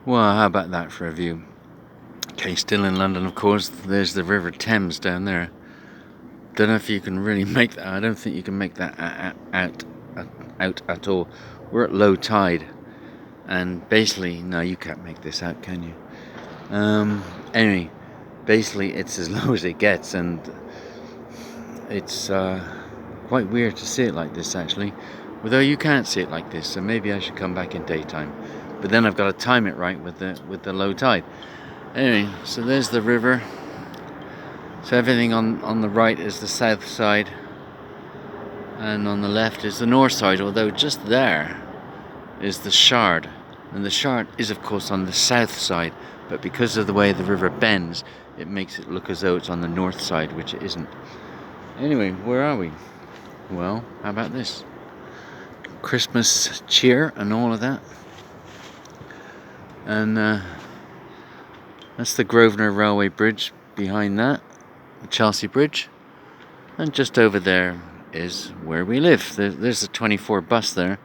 Well, how about that for a view? Okay, still in London, of course. There's the River Thames down there. Don't know if you can really make that. I don't think you can make that out at all. We're at low tide, and basically, no, you can't make this out, can you? Anyway, basically, it's as low as it gets, and it's quite weird to see it like this, actually. Although you can't see it like this, so maybe I should come back in daytime. But then I've got to time it right with the low tide. Anyway, so there's the river. So everything on the right is the south side, and on the left is the north side, although just there is the Shard. And the Shard is of course on the south side, but because of the way the river bends, it makes it look as though it's on the north side, which it isn't. Anyway, where are we? Well, how about this? Christmas cheer and all of that. And that's the Grosvenor Railway Bridge behind that, the Chelsea Bridge. And just over there is where we live. There's a 24 bus there.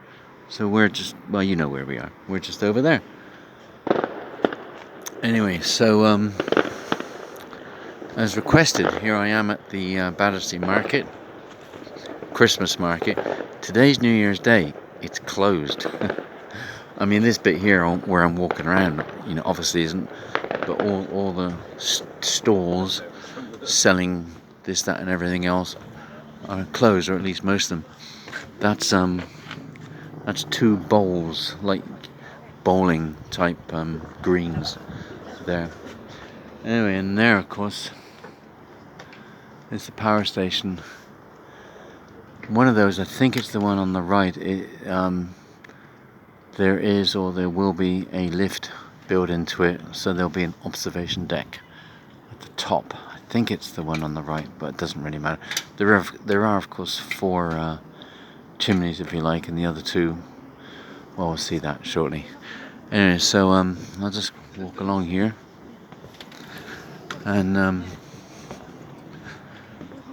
So we're just, well, you know where we are. We're just over there. Anyway, so as requested, here I am at the Battersea Market, Christmas market. Today's New Year's Day. It's closed. I mean, this bit here where I'm walking around, obviously isn't, but all the stalls selling this, that, and everything else are closed, or at least most of them. That's two bowls, like bowling type greens there. Anyway, and there, of course, is the power station. One of those, I think it's the one on the right. There is, or there will be, a lift built into it, so there'll be an observation deck at the top. I think it's the one on the right, but it doesn't really matter. There are of course 4 chimneys, if you like, and the other 2, well, we'll see that shortly. Anyway, so I'll just walk along here, and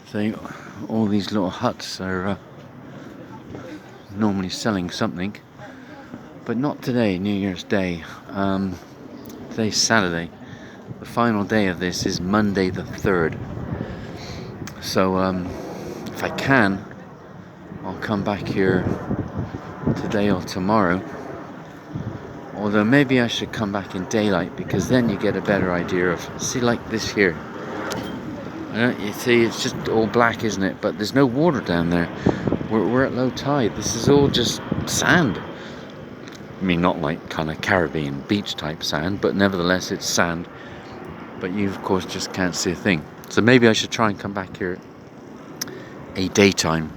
so all these little huts are normally selling something, but not today, New Year's Day. Today's Saturday. The final day of this is Monday the 3rd. So if I can, I'll come back here today or tomorrow. Although maybe I should come back in daylight, because then you get a better idea of, see, like this here. You see, it's just all black, isn't it? But there's no water down there. We're at low tide. This is all just sand. I mean, not like kind of Caribbean beach type sand, but nevertheless it's sand. But you of course just can't see a thing. So maybe I should try and come back here a daytime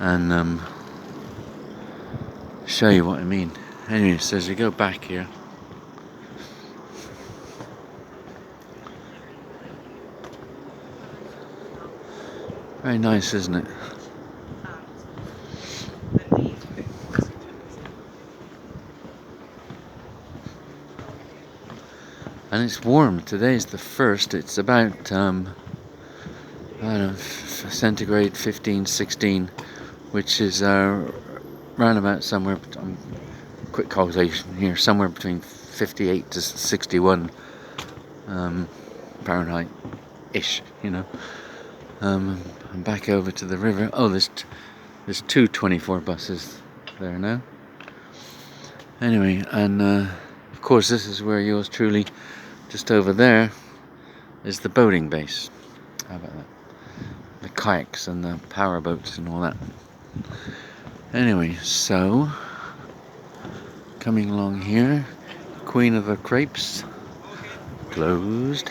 and show you what I mean. Anyway, so as we go back here, very nice, isn't it? And it's warm. Today's the 1st. It's about I don't know, centigrade 15, 16, which is round about somewhere, quick calculation here, somewhere between 58 to 61 Fahrenheit ish, I'm back over to the river. Oh, there's 2 24 buses there now. Anyway, and of course this is where yours truly, just over there, is the boating base. How about that? The kayaks and the power boats and all that. Anyway, so coming along here, Queen of the Crepes, closed.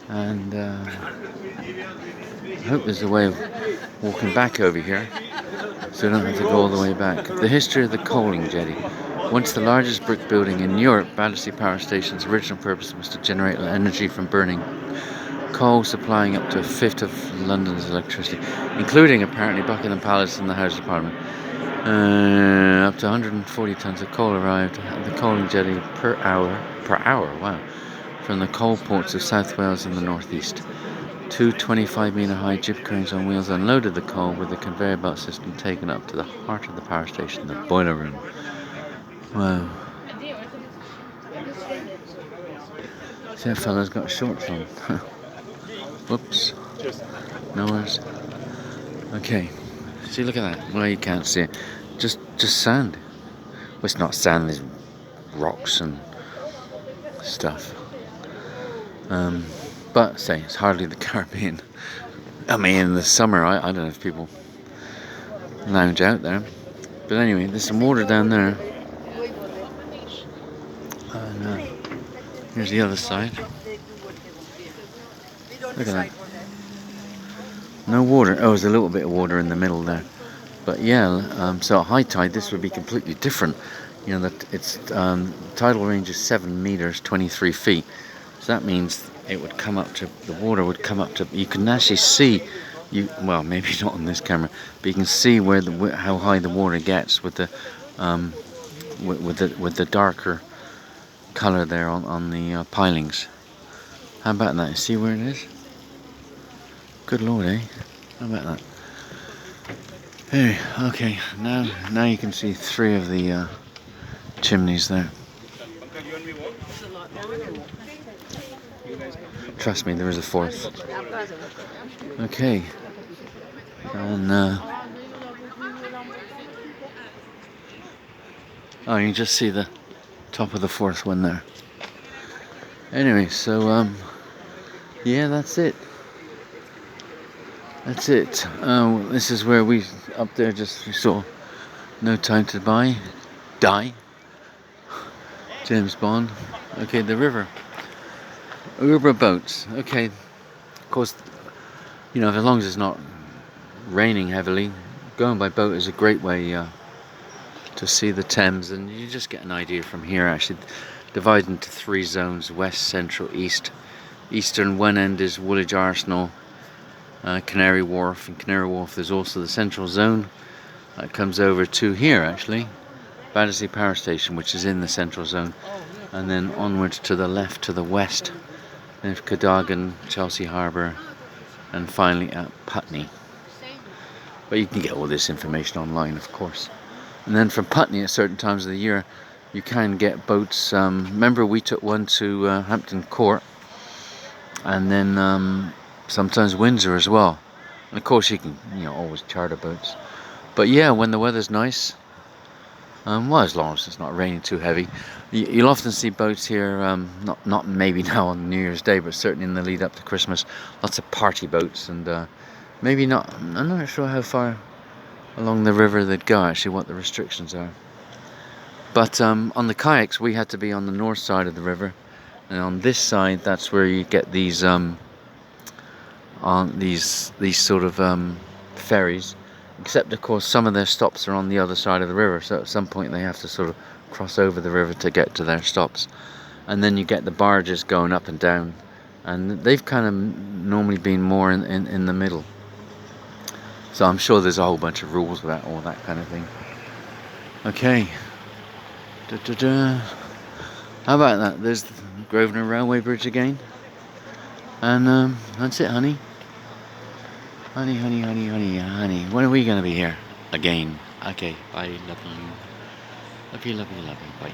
And I hope there's a way of walking back over here, so I don't have to go all the way back. The history of the coaling jetty. Once the largest brick building in Europe, Battersea Power Station's original purpose was to generate energy from burning coal, supplying up to a fifth of London's electricity, including apparently Buckingham Palace and the House of Parliament. Up to 140 tons of coal arrived at the coaling jetty per hour, wow, from the coal ports of South Wales and the northeast. 2 25-metre high jib cranes on wheels unloaded the coal, with the conveyor belt system taken up to the heart of the power station, the boiler room. Wow. See, that fella's got shorts on. Whoops. No worries. Okay. See, look at that. Well, you can't see it. Just sand. Well, it's not sand. There's rocks and stuff. But say it's hardly the Caribbean. I mean, in the summer, I don't know if people lounge out there. But anyway, there's some water down there. And here's the other side. Look at that. No water. Oh, there's a little bit of water in the middle there. But yeah, so at high tide, this would be completely different. You know, that it's tidal range is 7 meters, 23 feet. So that means it would come up to, the water would come up to, you can actually see, well, maybe not on this camera, but you can see where how high the water gets with the with the darker color there on the pilings. How about that? See where it is? Good lord, eh? How about that? Hey, okay, now you can see 3 of the chimneys there. Trust me, there is a 4th. Okay, and oh, you can just see the top of the 4th one there. Anyway, so yeah, that's it. That's it. This is where we up there we saw No Time to Die. James Bond. Okay, the river. Uber boats. Okay, of course, you know, as long as it's not raining heavily, going by boat is a great way to see the Thames, and you just get an idea from here. Actually, divided into 3 zones: west, central, east. Eastern one end is Woolwich Arsenal, Canary Wharf. In Canary Wharf there's also the central zone that comes over to here, actually, Battersea Power Station, which is in the central zone, and then onwards to the left to the west, there's Cadogan, Chelsea Harbour, and finally at Putney. But you can get all this information online, of course. And then from Putney at certain times of the year you can get boats. Remember, we took one to Hampton Court, and then sometimes Windsor as well. And of course you can, you know, always charter boats. But yeah, when the weather's nice, well, as long as it's not raining too heavy, you'll often see boats here, not maybe now on New Year's Day, but certainly in the lead up to Christmas, lots of party boats, and maybe not, I'm not sure how far along the river they'd go, actually, what the restrictions are. But on the kayaks, we had to be on the north side of the river, and on this side, that's where you get these these sort of ferries. Except, of course, some of their stops are on the other side of the river, so at some point they have to sort of cross over the river to get to their stops. And then you get the barges going up and down, and they've kind of normally been more in the middle. So I'm sure there's a whole bunch of rules about all that kind of thing. Okay. How about that? There's the Grosvenor Railway Bridge again. And that's it, honey. Honey. When are we going to be here? Again. Okay, bye. Love you. Love you. Bye.